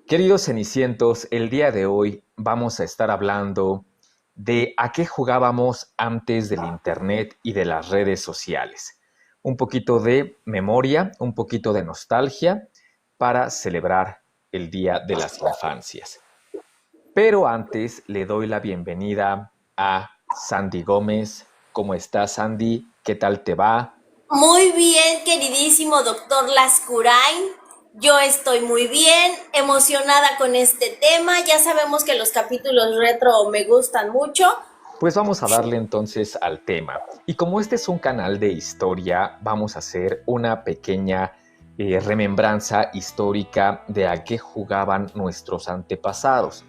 Queridos cenicientos, el día de hoy vamos a estar hablando de a qué jugábamos antes del internet y de las redes sociales. Un poquito de memoria, un poquito de nostalgia para celebrar el Día de las Infancias. Pero antes le doy la bienvenida a Sandy Gómez. ¿Cómo estás, Sandy? ¿Qué tal te va? Muy bien, queridísimo doctor Lascurain. Yo estoy muy bien, emocionada con este tema. Ya sabemos que los capítulos retro me gustan mucho. Pues vamos a darle entonces al tema. Y como este es un canal de historia, vamos a hacer una pequeña remembranza histórica de a qué jugaban nuestros antepasados.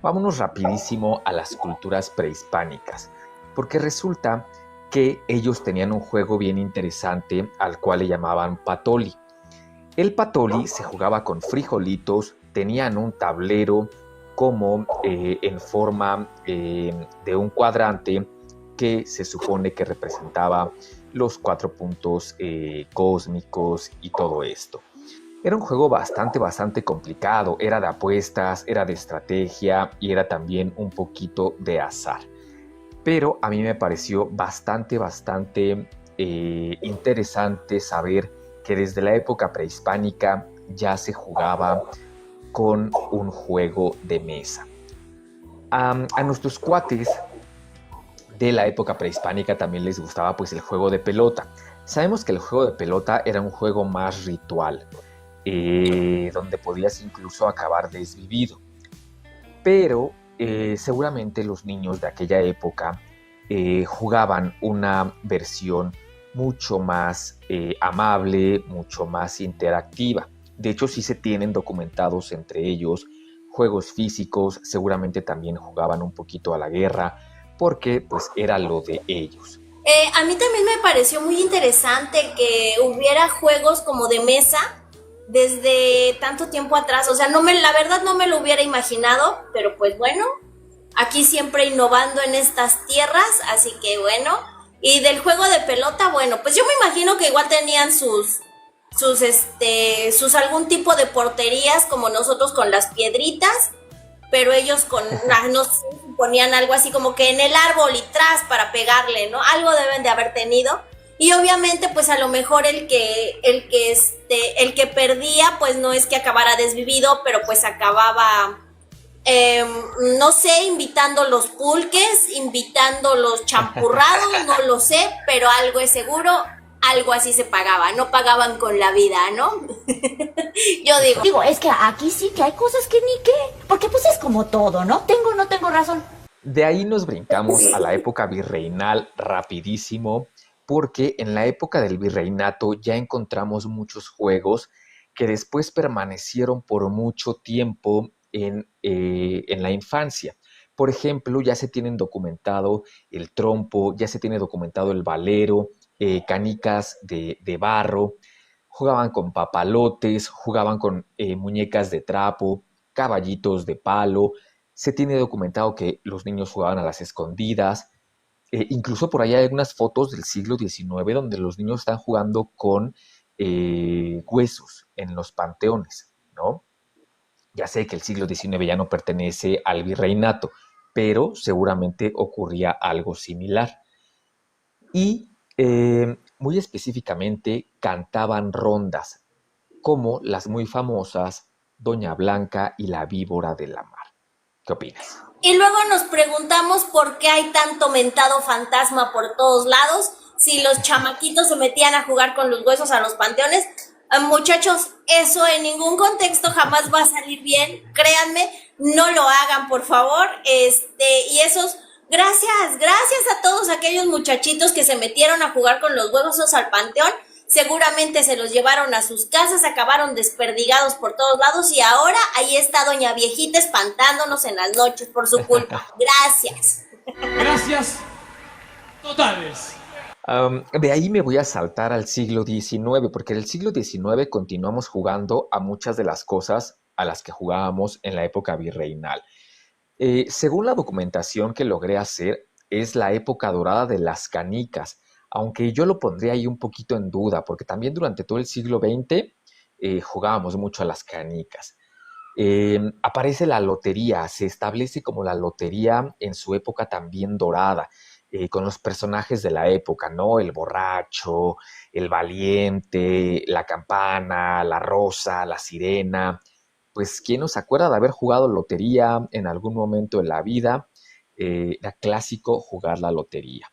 Vámonos rapidísimo a las culturas prehispánicas, porque resulta que ellos tenían un juego bien interesante al cual le llamaban patoli. El patoli se jugaba con frijolitos, tenían un tablero como en forma de un cuadrante que se supone que representaba los 4 puntos cósmicos y todo esto. Era un juego bastante complicado, era de apuestas, era de estrategia y era también un poquito de azar. Pero a mí me pareció bastante interesante saber que desde la época prehispánica ya se jugaba con un juego de mesa. A nuestros cuates de la época prehispánica también les gustaba pues el juego de pelota. Sabemos que el juego de pelota era un juego más ritual, donde podías incluso acabar desvivido. Pero seguramente los niños de aquella época jugaban una versión mucho más amable, mucho más interactiva. De hecho, sí se tienen documentados entre ellos juegos físicos, seguramente también jugaban un poquito a la guerra, porque pues era lo de ellos. A mí también me pareció muy interesante que hubiera juegos como de mesa desde tanto tiempo atrás. O sea, la verdad no me lo hubiera imaginado, pero pues bueno, aquí siempre innovando en estas tierras, así que bueno. Y del juego de pelota, bueno, pues yo me imagino que igual tenían sus algún tipo de porterías como nosotros con las piedritas, pero ellos no sé, ponían algo así como que en el árbol y tras para pegarle, ¿no? Algo deben de haber tenido. Y obviamente, pues a lo mejor el que perdía, pues no es que acabara desvivido, pero pues acababa, eh, no sé, invitando los pulques, invitando los champurrados, no lo sé, pero algo es seguro, algo así se pagaba, no pagaban con la vida, ¿no? Yo digo. Digo, es que aquí sí que hay cosas que ni qué, porque pues es como todo, ¿no? Tengo o no tengo razón. De ahí nos brincamos a la época virreinal rapidísimo, porque en la época del virreinato ya encontramos muchos juegos que después permanecieron por mucho tiempo en la infancia. Por ejemplo, ya se tienen documentado el trompo, ya se tiene documentado el valero, canicas de barro, jugaban con papalotes, jugaban con muñecas de trapo, caballitos de palo. Se tiene documentado que los niños jugaban a las escondidas. Incluso por ahí hay algunas fotos del siglo XIX donde los niños están jugando con huesos en los panteones, ¿no? Ya sé que el siglo XIX ya no pertenece al virreinato, pero seguramente ocurría algo similar. Y muy específicamente cantaban rondas, como las muy famosas Doña Blanca y la Víbora de la Mar. ¿Qué opinas? Y luego nos preguntamos por qué hay tanto mentado fantasma por todos lados, si los chamaquitos se metían a jugar con los huesos a los panteones. Muchachos, eso en ningún contexto jamás va a salir bien, créanme, no lo hagan, por favor. Y esos, gracias a todos aquellos muchachitos que se metieron a jugar con los huesos al panteón. Seguramente se los llevaron a sus casas, acabaron desperdigados por todos lados y ahora ahí está doña viejita espantándonos en las noches por su culpa. Gracias. Gracias totales. De ahí me voy a saltar al siglo XIX, porque en el siglo XIX continuamos jugando a muchas de las cosas a las que jugábamos en la época virreinal. Según la documentación que logré hacer, es la época dorada de las canicas, aunque yo lo pondría ahí un poquito en duda, porque también durante todo el siglo XX jugábamos mucho a las canicas. aparece la lotería, se establece como la lotería en su época también dorada, con los personajes de la época, ¿no? El borracho, el valiente, la campana, la rosa, la sirena. Pues, ¿quién nos acuerda de haber jugado lotería en algún momento de la vida? Era clásico jugar la lotería.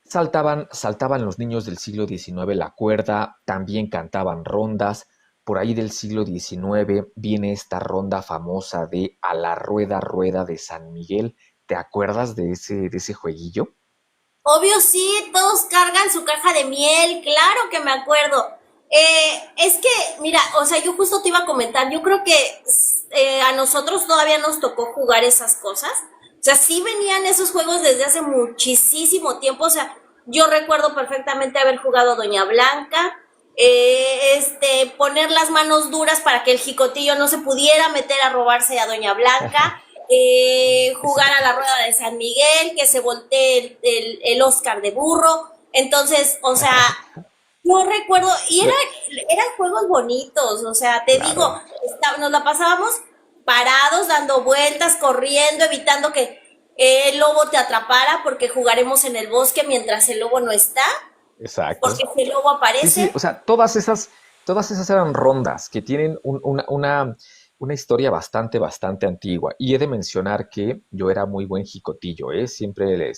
Saltaban los niños del siglo XIX la cuerda, también cantaban rondas. Por ahí del siglo XIX viene esta ronda famosa de A la rueda, rueda de San Miguel. ¿Te acuerdas de ese jueguillo? Obvio sí, todos cargan su caja de miel, claro que me acuerdo. Es que, mira, o sea, yo justo te iba a comentar, yo creo que a nosotros todavía nos tocó jugar esas cosas. O sea, sí venían esos juegos desde hace muchísimo tiempo. O sea, yo recuerdo perfectamente haber jugado Doña Blanca, poner las manos duras para que el jicotillo no se pudiera meter a robarse a Doña Blanca, jugar a la rueda de San Miguel, que se voltee el Oscar de burro. Entonces, o sea, no recuerdo, y eran juegos bonitos, o sea, te digo, Claro, nos la pasábamos parados, dando vueltas, corriendo, evitando que el lobo te atrapara, porque jugaremos en el bosque mientras el lobo no está, exacto. porque si el lobo Sí, sí, aparece. o sea, todas esas eran rondas que tienen una historia bastante antigua. Y he de mencionar que yo era muy buen jicotillo, ¿eh? Siempre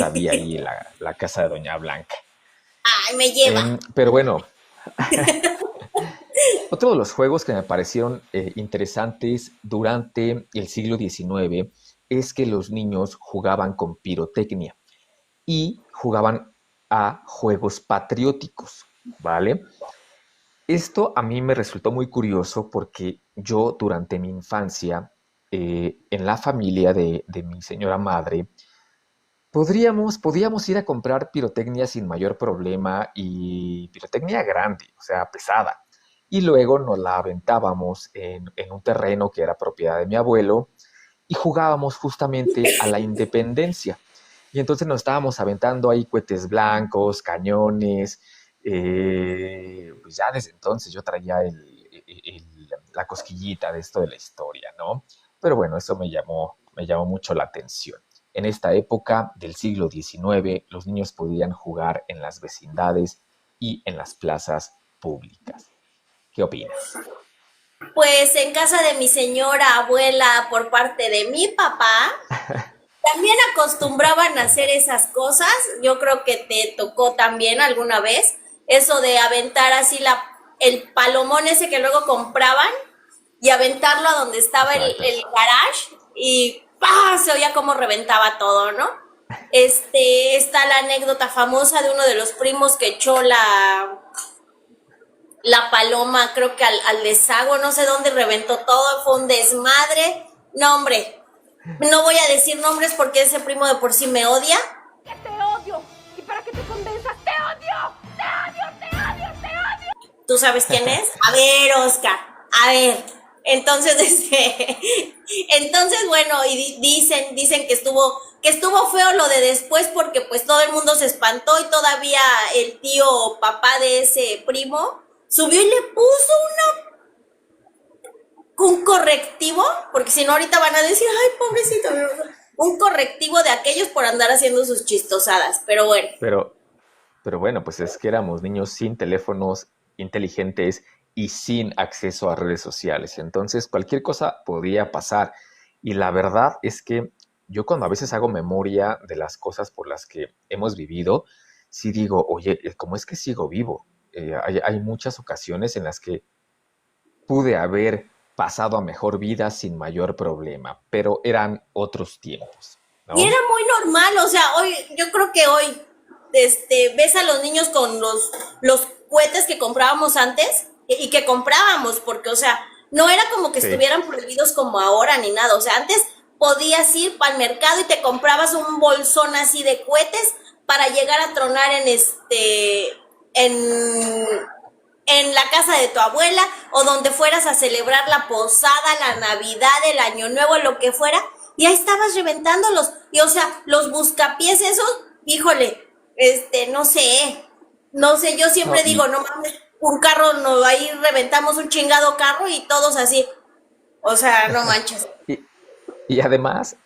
había ahí la casa de Doña Blanca. Ay, me lleva. Pero bueno, otro de los juegos que me parecieron interesantes durante el siglo XIX es que los niños jugaban con pirotecnia y jugaban a juegos patrióticos, ¿vale? Esto a mí me resultó muy curioso porque yo durante mi infancia, en la familia de mi señora madre, podíamos ir a comprar pirotecnia sin mayor problema y pirotecnia grande, o sea, pesada. Y luego nos la aventábamos en un terreno que era propiedad de mi abuelo y jugábamos justamente a la independencia. Y entonces nos estábamos aventando ahí cohetes blancos, cañones. Pues ya desde entonces yo traía la cosquillita de esto de la historia, ¿no? Pero bueno, eso me llamó mucho la atención. En esta época del siglo XIX, los niños podían jugar en las vecindades y en las plazas públicas. ¿Qué opinas? Pues en casa de mi señora abuela por parte de mi papá, también acostumbraban a hacer esas cosas. Yo creo que te tocó también alguna vez eso de aventar así el palomón ese que luego compraban y aventarlo a donde estaba Exacto. el garage y ¡pah! Se oía cómo reventaba todo, ¿no? Está la anécdota famosa de uno de los primos que echó la paloma, creo que al desagüe, no sé dónde, reventó todo, fue un desmadre. No, hombre, no voy a decir nombres porque ese primo de por sí me odia. Que te odio. Y para que te convenzas, te odio. Te odio, te odio, te odio. ¿Tú sabes quién es? A ver, Oscar, a ver. Entonces, entonces bueno, y dicen que estuvo feo lo de después porque pues todo el mundo se espantó y todavía el tío papá de ese primo subió y le puso un correctivo, porque si no ahorita van a decir, ay, pobrecito, un correctivo de aquellos por andar haciendo sus chistosadas, pero bueno. Pero, pero bueno, pues es que éramos niños sin teléfonos inteligentes y sin acceso a redes sociales. Entonces, cualquier cosa podía pasar. Y la verdad es que yo cuando a veces hago memoria de las cosas por las que hemos vivido, sí digo, oye, ¿cómo es que sigo vivo? Hay muchas ocasiones en las que pude haber pasado a mejor vida sin mayor problema, pero eran otros tiempos, Y era ¿no? muy normal, o sea, hoy, yo creo que hoy, ves a los niños con los cohetes que comprábamos antes y que comprábamos, porque, o sea, no era como que Sí, estuvieran prohibidos como ahora ni nada, o sea, antes podías ir para el mercado y te comprabas un bolsón así de cohetes para llegar a tronar en, en la casa de tu abuela o donde fueras a celebrar la posada, la Navidad, el Año Nuevo, lo que fuera, y ahí estabas reventándolos. Y o sea, los buscapiés esos, híjole, no sé, yo siempre no, digo, no mames, un carro, no, ahí reventamos un chingado carro y todos así. O sea, no manches. Y, y además,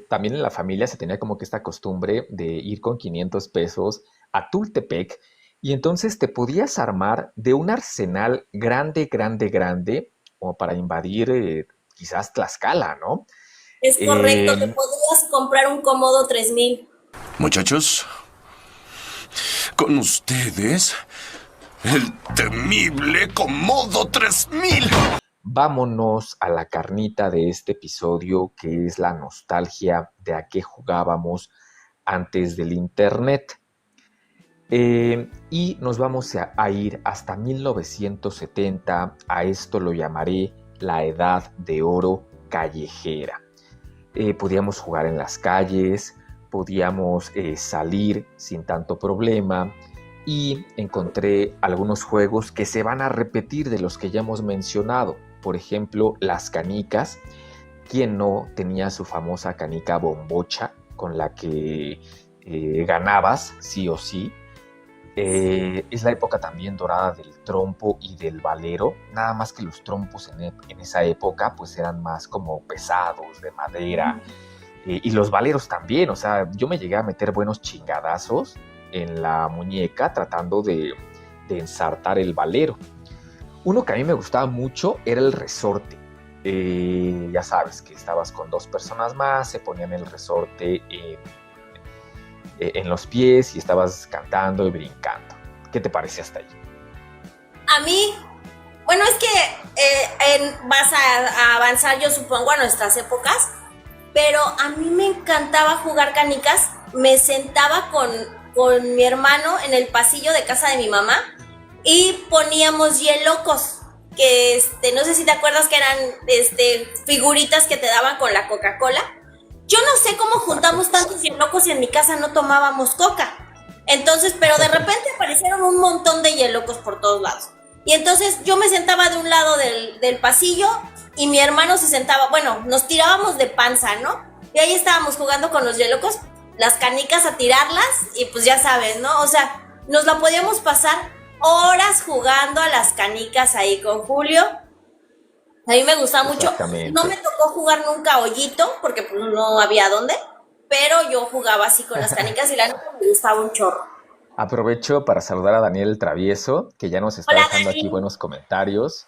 también en la familia se tenía como que esta costumbre de ir con 500 pesos a Tultepec y entonces te podías armar de un arsenal grande, grande, grande, como para invadir quizás Tlaxcala, ¿no? Es correcto, te Eh, podrías comprar un cómodo 3000. Muchachos, con ustedes, el temible Comodo 3000. Vámonos a la carnita de este episodio, que es la nostalgia de a qué jugábamos antes del internet. Y nos vamos a ir hasta 1970, a esto lo llamaré la edad de oro callejera. Podíamos jugar en las calles, podíamos salir sin tanto problema y encontré algunos juegos que se van a repetir de los que ya hemos mencionado. Por ejemplo, las canicas. ¿Quién no tenía su famosa canica bombocha con la que ganabas sí o sí? Es la época también dorada del trompo y del valero, nada más que los trompos en esa época pues eran más como pesados, de madera, y los valeros también, o sea, yo me llegué a meter buenos chingadazos en la muñeca tratando de ensartar el valero. Uno que a mí me gustaba mucho era el resorte. Ya sabes que estabas con dos personas más, se ponían el resorte en los pies y estabas cantando y brincando. ¿Qué te parece hasta ahí? A mí, bueno, es que vas a avanzar, yo supongo, a nuestras épocas, pero a mí me encantaba jugar canicas. Me sentaba con mi hermano en el pasillo de casa de mi mamá y poníamos hielocos, que no sé si te acuerdas que eran figuritas que te daban con la Coca-Cola. Yo no sé cómo juntamos tantos hielocos y en mi casa no tomábamos coca. Entonces, pero de repente aparecieron un montón de hielocos por todos lados. Y entonces yo me sentaba de un lado del pasillo y mi hermano se sentaba, bueno, nos tirábamos de panza, ¿no? Y ahí estábamos jugando con los hielocos, las canicas a tirarlas y pues ya sabes, ¿no? O sea, nos la podíamos pasar horas jugando a las canicas ahí con Julio. A mí me gustaba mucho. Exactamente. No me tocó jugar nunca hoyito, porque pues no había dónde, pero yo jugaba así con las canicas y la neta me gustaba un chorro. Aprovecho para saludar a Daniel el Travieso, que ya nos está Hola, dejando Dani. aquí buenos comentarios,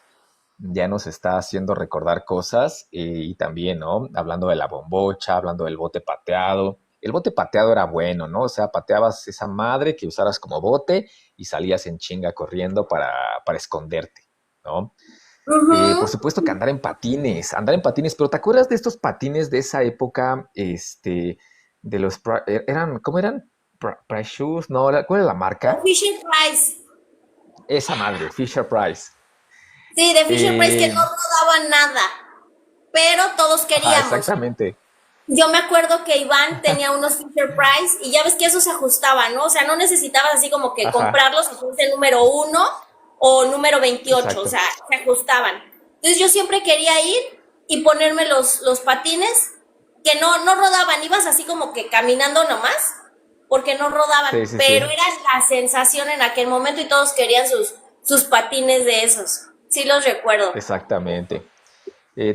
ya nos está haciendo recordar cosas y también, ¿no? Hablando de la bombocha, hablando del bote pateado. El bote pateado era bueno, ¿no? O sea, pateabas esa madre que usaras como bote y salías en chinga corriendo para esconderte, ¿no? Por supuesto que andar en patines, pero ¿te acuerdas de estos patines de esa época, de los, eran, ¿cómo eran? Price Shoes, no, ¿cuál era la marca? Fisher Price. Esa madre, Fisher Price. Sí, de Fisher Price que no Eh, rodaban nada, pero todos queríamos. exactamente. Yo me acuerdo que Iván tenía unos Fisher Price y ya ves que eso se ajustaba, ¿no? O sea, no necesitabas así como que Ajá, comprarlos si fuese el número 1 o número 28, o exacto. sea, se ajustaban. Entonces yo siempre quería ir y ponerme los patines que no rodaban, ibas así como que caminando nomás, porque no rodaban, Sí, sí, pero sí. era la sensación en aquel momento y todos querían sus patines de esos. Sí los recuerdo. Exactamente.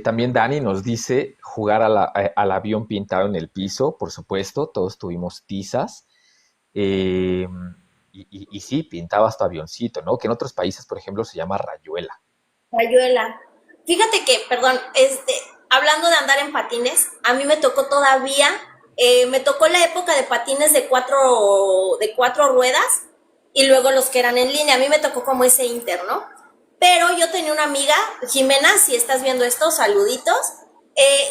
También Dani nos dice jugar al avión pintado en el piso, por supuesto, todos tuvimos tizas. Eh, y sí, pintabas tu avioncito, ¿no? Que en otros países, por ejemplo, se llama rayuela. Rayuela. Fíjate que, perdón, hablando de andar en patines, a mí me tocó todavía, me tocó la época de patines de cuatro ruedas y luego los que eran en línea. A mí me tocó como ese inter, ¿no? Pero yo tenía una amiga, Jimena, si estás viendo esto, saluditos.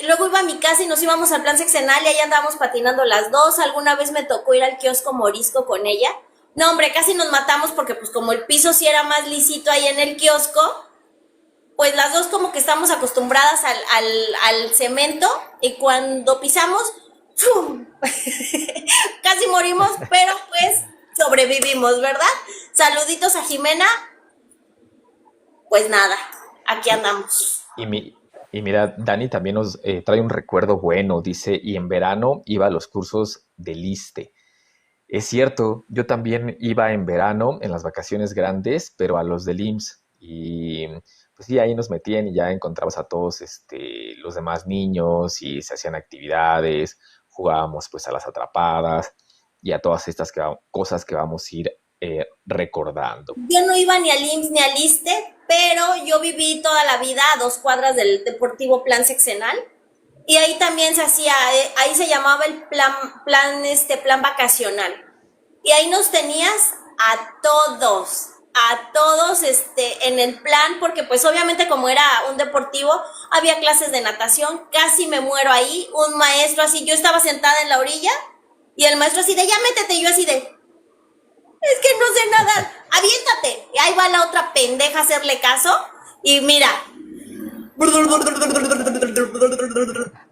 Luego iba a mi casa y nos íbamos al plan sexenal y ahí andábamos patinando las dos. Alguna vez me tocó ir al kiosco Morisco con ella. No, hombre, casi nos matamos porque pues como el piso sí era más lisito ahí en el kiosco, pues las dos como que estamos acostumbradas al cemento y cuando pisamos, ¡fum! Casi morimos, pero pues sobrevivimos, ¿verdad? Saluditos a Jimena, pues nada, aquí andamos. Y mira, Dani también nos trae un recuerdo bueno, dice, y en verano iba a los cursos del ISSSTE. Es cierto, yo también iba en verano, en las vacaciones grandes, pero a los del IMSS. Y pues sí, ahí nos metían y ya encontrabas a todos los demás niños y se hacían actividades, jugábamos pues a las atrapadas y a todas estas cosas que vamos a ir recordando. Yo no iba ni al IMSS ni al ISSSTE, pero yo viví toda la vida a 2 cuadras del Deportivo Plan Sexenal. Y ahí también se hacía, ahí se llamaba el plan vacacional. Y ahí nos tenías a todos, en el plan, porque pues obviamente como era un deportivo, había clases de natación, casi me muero ahí, un maestro así, yo estaba sentada en la orilla, y el maestro así de, ya métete, y yo así de, es que no sé nadar, aviéntate. Y ahí va la otra pendeja a hacerle caso, y mira,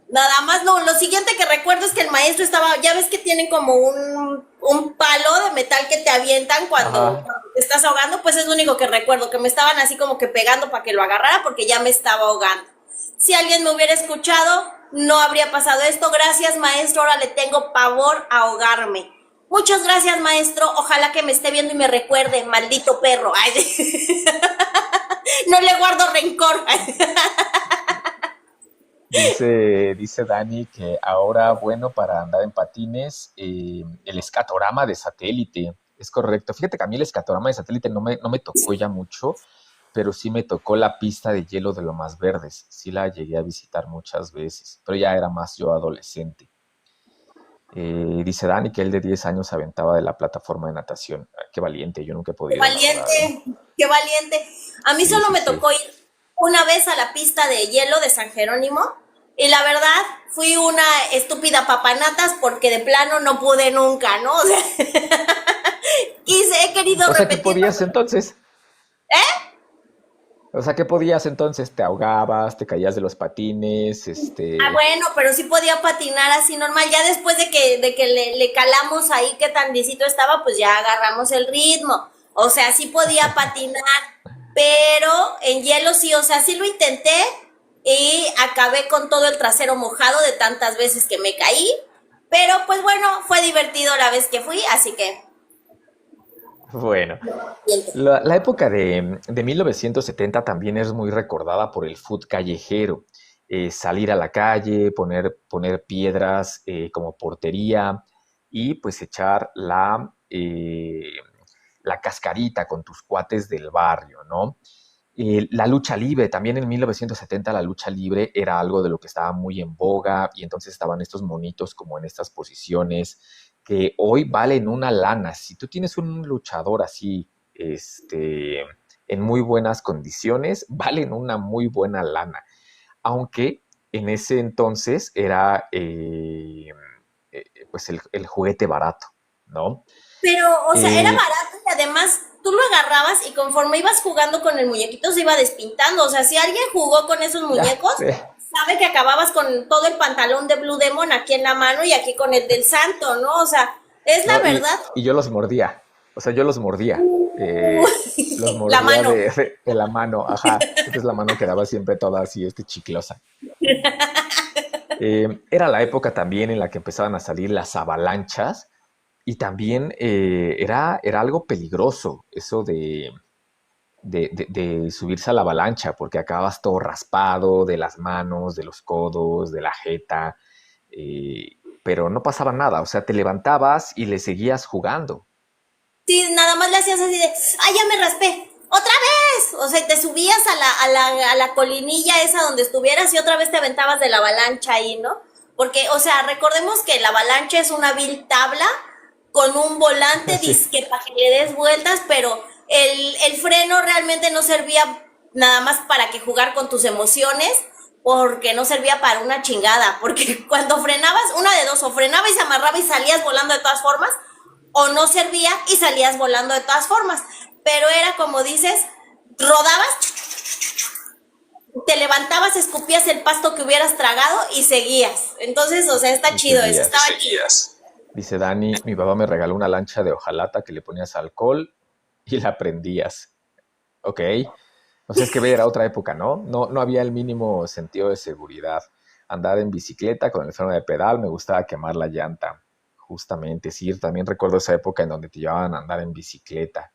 nada más, no, lo siguiente que recuerdo es que el maestro estaba, ya ves que tienen como un palo de metal que te avientan cuando te estás ahogando, pues es lo único que recuerdo, que me estaban así como que pegando para que lo agarrara porque ya me estaba ahogando. Si alguien me hubiera escuchado, no habría pasado esto. Gracias, maestro, ahora le tengo pavor a ahogarme. Muchas gracias, maestro, ojalá que me esté viendo y me recuerde, maldito perro. Ay, no le guardo rencor. Dice Dani que ahora, bueno, para andar en patines, el escatorama de satélite, es correcto. Fíjate que a mí el escatorama de satélite no me tocó ya mucho, pero sí me tocó la pista de hielo de Lomas Verdes. Sí la llegué a visitar muchas veces, pero ya era más yo adolescente. Dice Dani que él de 10 años se aventaba de la plataforma de natación. Ay, qué valiente, yo nunca he Qué podido, la verdad, ¿eh? valiente, qué valiente. A mí Sí, solo sí, me sí. tocó ir una vez a la pista de hielo de San Jerónimo y la verdad fui una estúpida papanatas porque de plano no pude nunca, ¿no? O sea, he querido O sea, ¿qué repetirlo. podías entonces? O sea, ¿qué podías entonces? ¿Te ahogabas? ¿Te caías de los patines? Ah, bueno, pero sí podía patinar así normal. Ya después de que le calamos ahí qué tan lisito estaba, pues ya agarramos el ritmo. O sea, sí podía patinar, pero en hielo sí, o sea, sí lo intenté y acabé con todo el trasero mojado de tantas veces que me caí. Pero pues bueno, fue divertido la vez que fui, así que Bueno, siento. la época de 1970 también es muy recordada por el food callejero. Salir a la calle, poner piedras como portería y pues echar la cascarita con tus cuates del barrio, ¿no? La lucha libre, también en 1970 la lucha libre era algo de lo que estaba muy en boga y entonces estaban estos monitos como en estas posiciones que hoy valen una lana. Si tú tienes un luchador así, en muy buenas condiciones, valen una muy buena lana. Aunque en ese entonces era pues el juguete barato, ¿no? Pero, o sea, era Eh, barato y además tú lo agarrabas y conforme ibas jugando con el muñequito se iba despintando. O sea, si alguien jugó con esos ya muñecos, sé. sabe que acababas con todo el pantalón de Blue Demon aquí en la mano y aquí con el del santo, ¿no? O sea, es la No, verdad. y yo los mordía. O sea, yo los mordía. Los La mordía mano. de la mano, ajá. Entonces la mano quedaba siempre toda así, chiclosa. Era la época también en la que empezaban a salir las avalanchas y también era algo peligroso eso de subirse a la avalancha porque acabas todo raspado de las manos, de los codos, de la jeta, pero no pasaba nada, o sea, te levantabas y le seguías jugando. Sí, nada más le hacías así de, ¡ay, ya me raspé! ¡Otra vez! O sea, te subías a la colinilla esa donde estuvieras y otra vez te aventabas de la avalancha ahí, ¿no? Porque, o sea, recordemos que la avalancha es una vil tabla con un volante Sí, disque para que le des vueltas, pero el freno realmente no servía nada más para que jugar con tus emociones, porque no servía para una chingada, porque cuando frenabas, una de dos, o frenaba y se amarraba y salías volando de todas formas, o no servía y salías volando de todas formas. Pero era como dices, rodabas, te levantabas, escupías el pasto que hubieras tragado y seguías. Entonces, o sea, está y chido, eso seguías. estaba chido. Dice Dani, mi papá me regaló una lancha de hojalata que le ponías alcohol y la prendías. Ok. O sea, es que era otra época, ¿no? No había el mínimo sentido de seguridad. Andar en bicicleta con el freno de pedal, me gustaba quemar la llanta. justamente, sí, también recuerdo esa época en donde te llevaban a andar en bicicleta.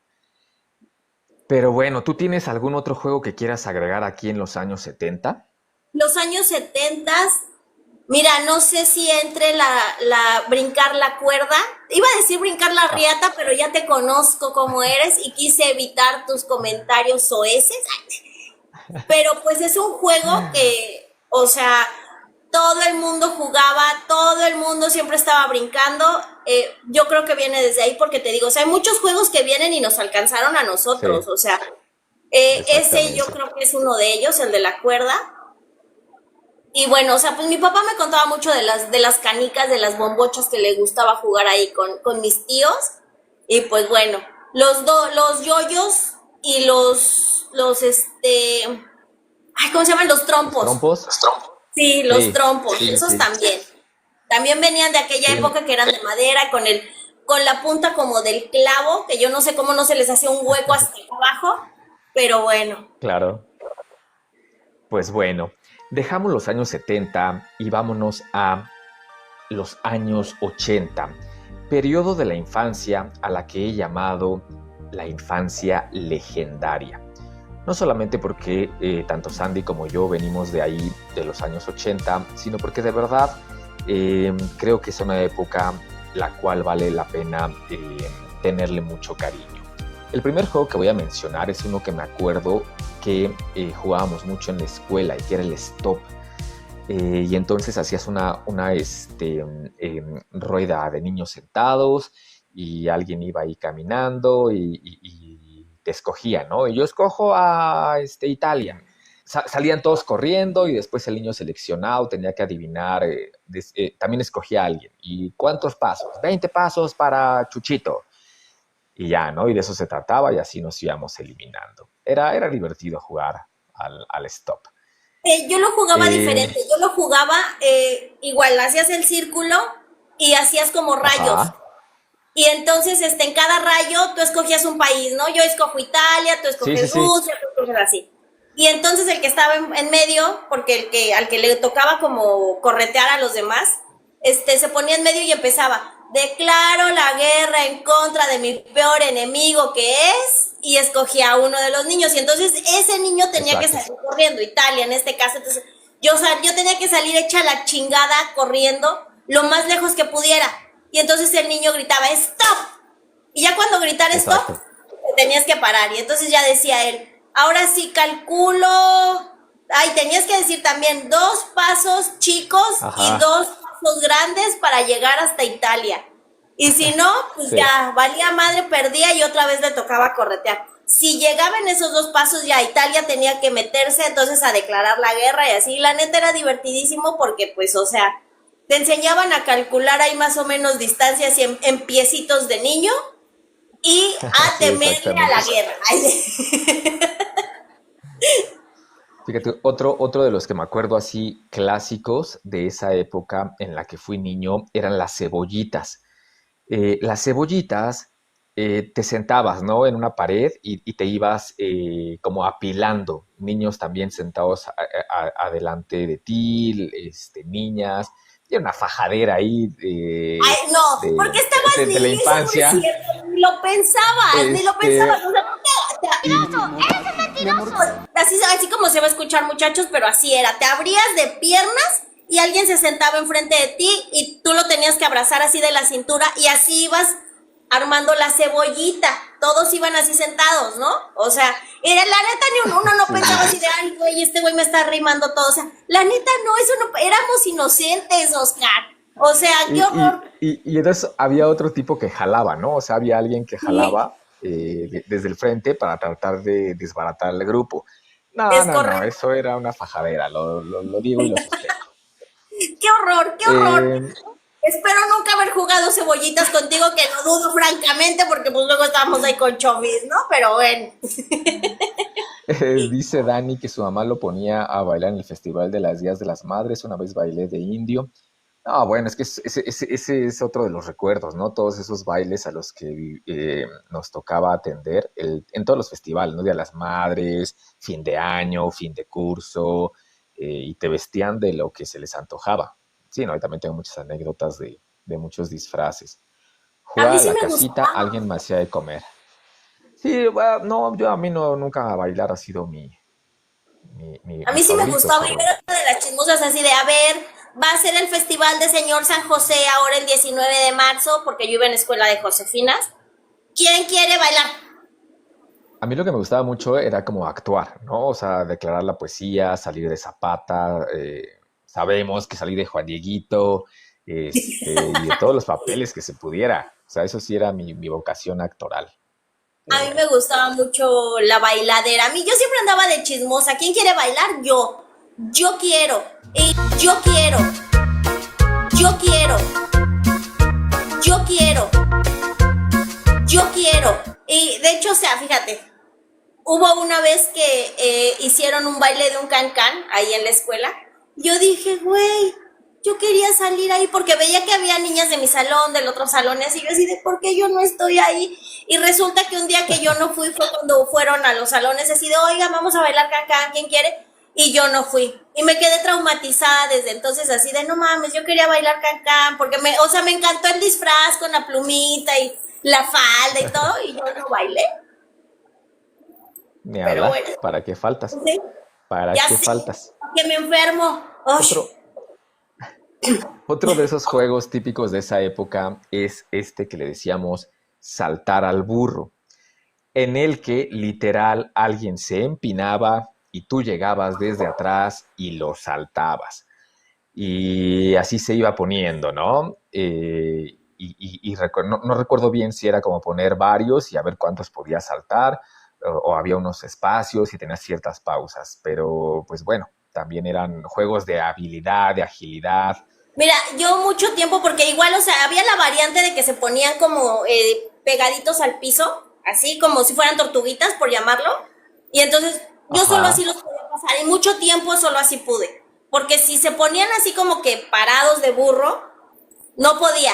Pero bueno, ¿tú tienes algún otro juego que quieras agregar aquí en los años 70? Los años 70, mira, no sé si entre brincar la cuerda. Iba a decir brincar la riata, pero ya te conozco como eres y quise evitar tus comentarios soeces. Pero pues es un juego que, o sea, todo el mundo jugaba, todo el mundo siempre estaba brincando. Yo creo que viene desde ahí porque te digo, o sea, hay muchos juegos que vienen y nos alcanzaron a nosotros, Sí, o sea, ese yo exactamente. creo que es uno de ellos, el de la cuerda. Y bueno, o sea, pues mi papá me contaba mucho de las canicas, de las bombochas que le gustaba jugar ahí con mis tíos. Y pues bueno, los yoyos y ay, ¿cómo se llaman? Los ¿Los trompos. trompos? Sí, los Sí, trompos, sí, esos sí, también. También venían de aquella sí, época que eran de madera, con la punta como del clavo, que yo no sé cómo no se les hacía un hueco hasta abajo, pero bueno. claro. Pues bueno, dejamos los años 70 y vámonos a los años 80, periodo de la infancia a la que he llamado la infancia legendaria. No solamente porque tanto Sandy como yo venimos de ahí, de los años 80, sino porque de verdad creo que es una época la cual vale la pena tenerle mucho cariño. El primer juego que voy a mencionar es uno que me acuerdo que jugábamos mucho en la escuela y que era el Stop. Y entonces hacías una rueda de niños sentados y alguien iba ahí caminando y te escogía, ¿no? Y yo escojo a Italia. Salían todos corriendo y después el niño seleccionado tenía que adivinar, también escogía a alguien. ¿Y cuántos pasos? 20 pasos para Chuchito. Y ya, ¿no? Y de eso se trataba y así nos íbamos eliminando. Era divertido jugar al Stop. Yo lo jugaba Eh, diferente, yo lo jugaba igual, hacías el círculo y hacías como rayos. ajá. Y entonces, en cada rayo tú escogías un país, ¿no? Yo escojo Italia, tú Sí, sí, escoges sí. Rusia, tú escoges así. Y entonces el que estaba en medio, porque al que le tocaba como corretear a los demás, se ponía en medio y empezaba, declaro la guerra en contra de mi peor enemigo que es, y escogía a uno de los niños. Y entonces ese niño tenía que Exacto. salir corriendo, Italia en este caso. Entonces yo tenía que salir hecha la chingada corriendo lo más lejos que pudiera. Y entonces el niño gritaba, ¡stop! Y ya cuando gritara stop, Exacto. te tenías que parar. Y entonces ya decía él, ahora sí calculo. Ay, tenías que decir también 2 pasos chicos y Ajá. 2 pasos grandes para llegar hasta Italia. Y si no, pues Sí. ya, valía madre, perdía y otra vez le tocaba corretear. Si llegaba en esos 2 pasos, ya Italia tenía que meterse entonces a declarar la guerra y así. La neta era divertidísimo porque, pues, o sea, te enseñaban a calcular ahí más o menos distancias y en piecitos de niño y a Sí, temerle a la exactamente. guerra. Ay, Fíjate, otro de los que me acuerdo así clásicos de esa época en la que fui niño eran las cebollitas. Las cebollitas te sentabas, ¿no? En una pared y te ibas como apilando. Niños también sentados adelante de ti, niñas. Y una fajadera ahí no, porque estabas de la niño, eso no es infancia. cierto, ni lo pensabas, Este, o sea, ¡eres un mentiroso! Así como se va a escuchar, muchachos, pero así era, te abrías de piernas y alguien se sentaba enfrente de ti y tú lo tenías que abrazar así de la cintura y así ibas armando la cebollita, todos iban así sentados, ¿no? O sea, era la neta, uno no sí, pensaba así de, ay, güey, este güey me está rimando todo, o sea, la neta no, eso no, éramos inocentes, Oscar, o sea, qué horror. y entonces había otro tipo que jalaba, ¿no? O sea, había alguien que Sí, jalaba desde el frente para tratar de desbaratar al grupo. No, es no, no, correcto. eso era una fajadera, lo digo y lo sostengo. ¡Qué horror, qué horror! Eh, Espero nunca haber jugado cebollitas contigo, que lo dudo francamente, porque pues luego estábamos ahí con chovis, ¿no? Pero bueno. dice Dani que su mamá lo ponía a bailar en el Festival de las Días de las Madres, una vez bailé de indio. No, bueno, es que ese es otro de los recuerdos, ¿no? Todos esos bailes a los que nos tocaba atender en todos los festivales, ¿no? Día de las Madres, fin de año, fin de curso, y te vestían de lo que se les antojaba. Sí, no, y también tengo muchas anécdotas de muchos disfraces. A Jugar mí a sí la me casita, gustaba. alguien me hacía de comer. Sí, bueno, no, yo a mí no, nunca bailar ha sido A mi mí sí me favorito, gustaba. Yo pero era una de las chismosas así de, a ver, va a ser el Festival de Señor San José ahora el 19 de marzo, porque yo iba en escuela de Josefinas. ¿Quién quiere bailar? a mí lo que me gustaba mucho era como actuar, ¿no? O sea, declarar la poesía, salir de Zapata, sabemos que salí de Juan Dieguito, y de todos los papeles que se pudiera. O sea, eso sí era mi vocación actoral. Pero A mí bueno, me gustaba mucho la bailadera. A mí yo siempre andaba de chismosa. ¿Quién quiere bailar? Yo. Yo quiero. Y yo quiero. Yo quiero. Yo quiero. Yo quiero. Y de hecho, o sea, fíjate, hubo una vez que hicieron un baile de un cancán ahí en la escuela. Yo dije, güey, yo quería salir ahí porque veía que había niñas de mi salón, del otro salón, y así yo así de, ¿por qué yo no estoy ahí? Y resulta que un día que yo no fui fue cuando fueron a los salones así de, oiga, vamos a bailar cancán, ¿quién quiere? Y yo no fui. Y me quedé traumatizada desde entonces así de, no mames, yo quería bailar cancán porque o sea, me encantó el disfraz con la plumita y la falda y todo, y yo no bailé. ni Pero hablar, bueno, ¿para qué faltas? sí, ¿Para ya qué sé, faltas? que me enfermo. Ush. Otro, otro de esos juegos típicos de esa época es este que le decíamos saltar al burro, en el que literal alguien se empinaba y tú llegabas desde atrás y lo saltabas. Y así se iba poniendo, ¿no? No recuerdo bien si era como poner varios y a ver cuántos podías saltar, o había unos espacios y tenías ciertas pausas, pero pues bueno, también eran juegos de habilidad, de agilidad. Mira, yo mucho tiempo, porque igual, o sea, había la variante de que se ponían como pegaditos al piso, así como si fueran tortuguitas, por llamarlo. Y entonces yo solo así Ajá. los podía pasar, y mucho tiempo solo así pude. Porque si se ponían así como que parados de burro, no podía.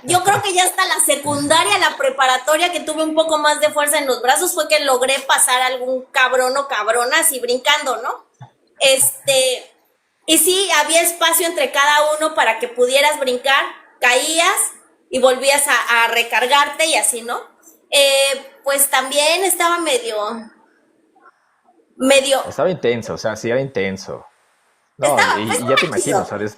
Yo creo que ya hasta la secundaria, la preparatoria, que tuve un poco más de fuerza en los brazos, fue que logré pasar a algún cabrón o cabrona así brincando, ¿no? Este, y sí, había espacio entre cada uno para que pudieras brincar, caías y volvías a recargarte y así, ¿no? Pues también estaba medio, Estaba intenso, o sea, sí era intenso. No, y ya te estaba imagino, chido. ¿sabes?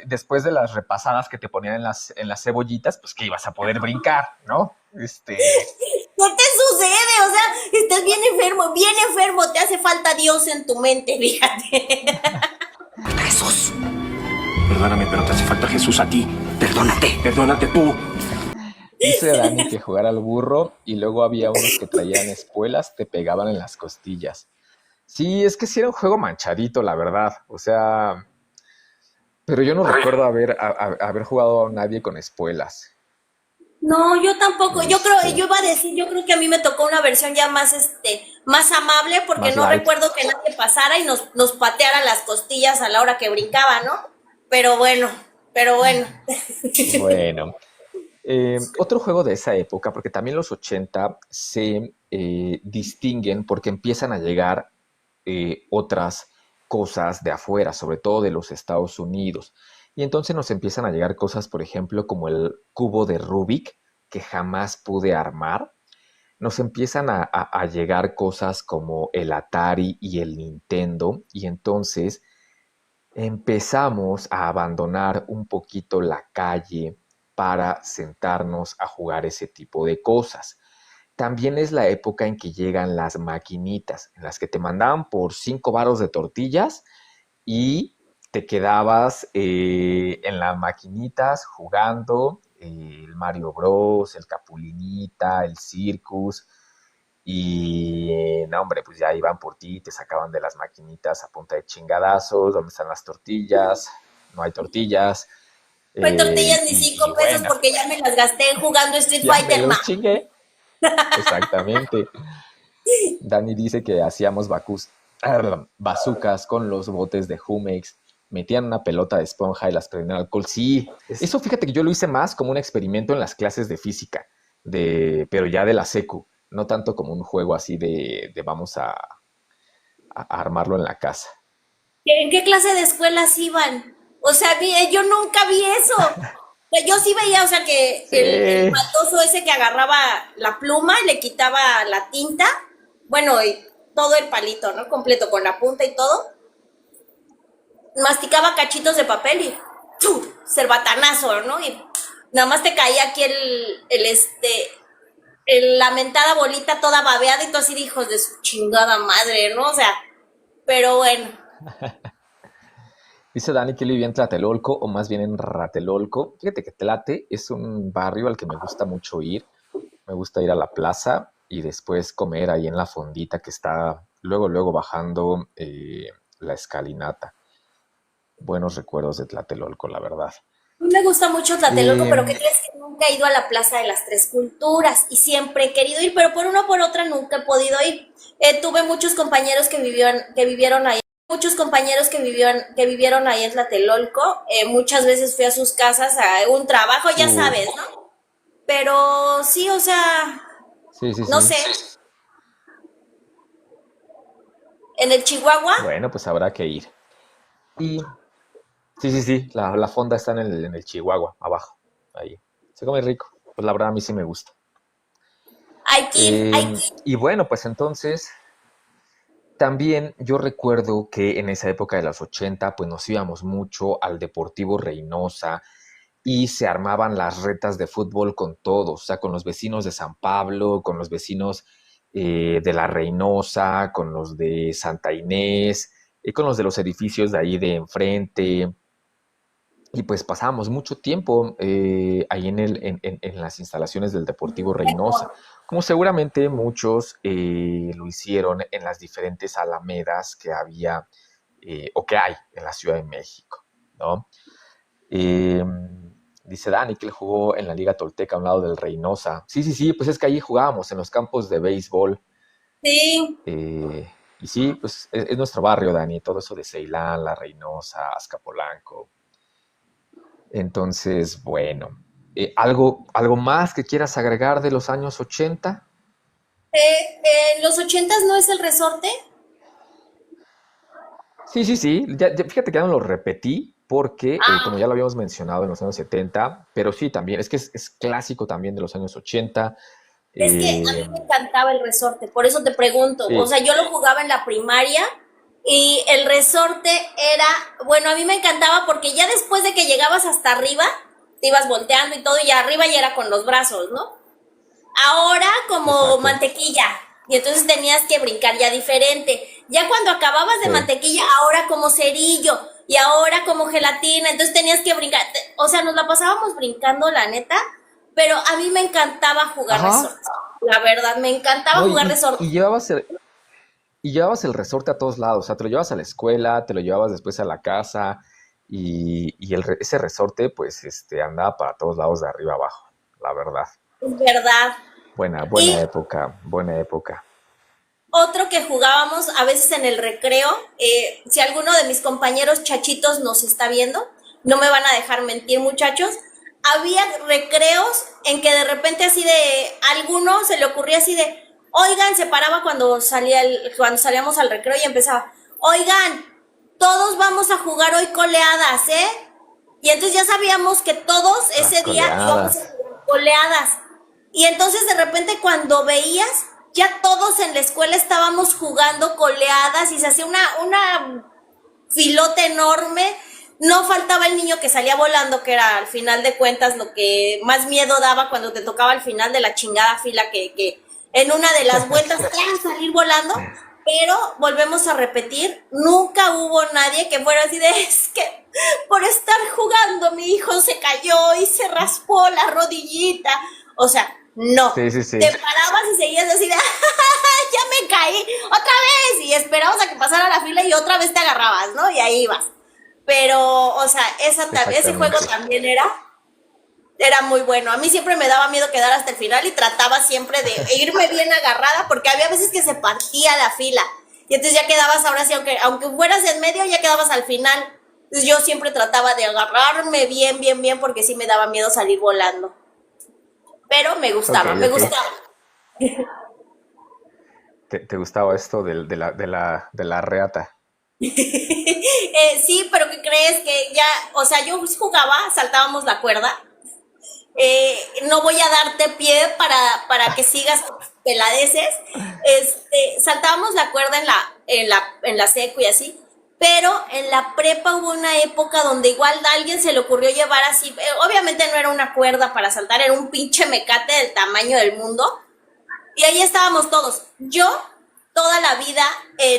Después de las repasadas que te ponían en las cebollitas, pues que ibas a poder brincar, ¿no? ¿Qué te sucede? O sea, estás bien enfermo, te hace falta Dios en tu mente, fíjate. Jesús. Perdóname, pero te hace falta Jesús a ti. Perdónate. Perdónate tú. Dice Dani que jugar al burro y luego había unos que traían espuelas, te pegaban en las costillas. Sí, es que sí era un juego manchadito, la verdad. O sea, pero yo no recuerdo haber jugado a nadie con espuelas. No, yo tampoco. Yo Este, iba a decir, yo creo que a mí me tocó una versión ya más, más amable, porque más no light. recuerdo que nadie pasara y nos pateara las costillas a la hora que brincaba, ¿no? Pero bueno, pero bueno. Bueno, otro juego de esa época, porque también los 80 se distinguen porque empiezan a llegar otras cosas de afuera, sobre todo de los Estados Unidos. Y entonces nos empiezan a llegar cosas, por ejemplo, como el cubo de Rubik, que jamás pude armar. Nos empiezan a llegar cosas como el Atari y el Nintendo, y entonces empezamos a abandonar un poquito la calle para sentarnos a jugar ese tipo de cosas. También es la época en que llegan las maquinitas, en las que te mandaban por 5 varos de tortillas y te quedabas en las maquinitas jugando el Mario Bros, el Capulinita, el Circus. Y no, hombre, pues ya iban por ti, te sacaban de las maquinitas a punta de chingadazos, ¿dónde están las tortillas? No hay tortillas. No hay tortillas ni Y 5 pesos bueno, porque ya me las gasté jugando Street ya me Fighter, ma. los chingué. Exactamente. Dani dice que hacíamos bazucas con los botes de Jumex, metían una pelota de esponja y las prendían alcohol. Sí, eso fíjate que yo lo hice más como un experimento en las clases de física, pero ya de la secu, no tanto como un juego así de vamos a armarlo en la casa. ¿En qué clase de escuelas iban? O sea, yo nunca vi eso. Yo sí veía, o sea, que el Sí. matoso ese que agarraba la pluma y le quitaba la tinta, bueno, y todo el palito, ¿no? Completo, con la punta y todo, masticaba cachitos de papel y ¡fu! Cerbatanazo, ¿no? Y nada más te caía aquí la mentada bolita toda babeada y tú así de hijos de su chingada madre, ¿no? O sea, pero bueno. Dice Dani que él vivía en Tlatelolco, o más bien en Ratelolco. Fíjate que Tlate es un barrio al que me gusta mucho ir. Me gusta ir a la plaza y después comer ahí en la fondita que está luego bajando la escalinata. Buenos recuerdos de Tlatelolco, la verdad. A mí me gusta mucho Tlatelolco, Eh, pero ¿qué crees? Que nunca he ido a la Plaza de las Tres Culturas y siempre he querido ir, pero por una o por otra nunca he podido ir. Tuve muchos compañeros que vivieron ahí, muchos compañeros que vivieron ahí en Tlatelolco. Muchas veces fui a sus casas a un trabajo, ya uh, sabes, ¿no? Pero sí, o sea, sí, sí, no sí. sé, en el Chihuahua, Bueno, pues habrá que ir. Y sí, sí, sí, la fonda está en el Chihuahua, abajo. Ahí. Se come rico. Pues la verdad a mí sí me gusta. hay que ir, hay que ir. Y bueno, pues entonces también yo recuerdo que en esa época de los 80 pues nos íbamos mucho al Deportivo Reynosa y se armaban las retas de fútbol con todos, o sea, con los vecinos de San Pablo, con los vecinos de la Reynosa, con los de Santa Inés, con los de los edificios de ahí de enfrente. Y pues pasábamos mucho tiempo ahí en las instalaciones del Deportivo Reynosa, como seguramente muchos lo hicieron en las diferentes alamedas que había o que hay en la Ciudad de México, ¿no? Eh, Dice Dani que él jugó en la Liga Tolteca a un lado del Reynosa. Sí, sí, sí, pues es que allí jugábamos en los campos de béisbol. Sí, eh, y sí, pues es nuestro barrio, Dani, todo eso de Ceilán, la Reynosa, Azcapolanco. Entonces, bueno, ¿algo más que quieras agregar de los años 80? en los ochentas no es el resorte. Sí, sí, sí. Fíjate que ya no lo repetí porque, como ya lo habíamos mencionado en los años 70, pero sí, también, es que es clásico también de los años 80. Es que a eh, mí me encantaba el resorte, por eso te pregunto. O sí, sea, yo lo jugaba en la primaria y el resorte era, bueno, a mí me encantaba porque ya después de que llegabas hasta arriba, te ibas volteando y todo, y arriba ya era con los brazos, ¿no? Ahora como exacto. mantequilla, y entonces tenías que brincar ya diferente. Ya cuando acababas de Sí. mantequilla, ahora como cerillo, y ahora como gelatina, entonces tenías que brincar. O sea, nos la pasábamos brincando, la neta, pero a mí me encantaba jugar Ajá. resorte. La verdad, me encantaba No, jugar resorte. y llevabas el resorte a todos lados. O sea, te lo llevabas a la escuela, te lo llevabas después a la casa. Y ese resorte, pues, andaba para todos lados de arriba abajo, la verdad. Es verdad. Buena Y época, buena época. otro que jugábamos a veces en el recreo, si alguno de mis compañeros chachitos nos está viendo, no me van a dejar mentir, muchachos. Había recreos en que de repente así de alguno se le ocurría así de, oigan, se paraba cuando salíamos al recreo y empezaba, oigan, todos vamos a jugar hoy coleadas, ¿eh? Y entonces ya sabíamos que todos Las ese día íbamos a coleadas. jugar coleadas. Y entonces de repente cuando veías, ya todos en la escuela estábamos jugando coleadas y se hacía una filota enorme. No faltaba el niño que salía volando, que era al final de cuentas lo que más miedo daba cuando te tocaba al final de la chingada fila, que en una de las vueltas te iban a salir volando. Pero volvemos a repetir, nunca hubo nadie que fuera así de, es que por estar jugando mi hijo se cayó y se raspó la rodillita. O sea, no. Sí, sí, sí. Te parabas y seguías así de, ya me caí, otra vez. Y esperabas a que pasara la fila y otra vez te agarrabas, ¿no? Y ahí ibas. Pero, o sea, ese juego Exactamente. también era muy bueno. A mí siempre me daba miedo quedar hasta el final y trataba siempre de irme bien agarrada porque había veces que se partía la fila. Y entonces ya quedabas ahora sí, aunque fueras en medio, ya quedabas al final. Entonces yo siempre trataba de agarrarme bien, bien, bien porque sí me daba miedo salir volando. Pero me Ok, gustaba, me ok. gustaba. ¿Te gustaba esto de la reata? Sí, pero ¿qué crees? Que ya, o sea, yo jugaba, saltábamos la cuerda no voy a darte pie para que sigas peladeces. Saltábamos la cuerda en la secu y así, pero en la prepa hubo una época donde igual a alguien se le ocurrió llevar así, obviamente no era una cuerda para saltar, era un pinche mecate del tamaño del mundo, y ahí estábamos todos. Yo toda la vida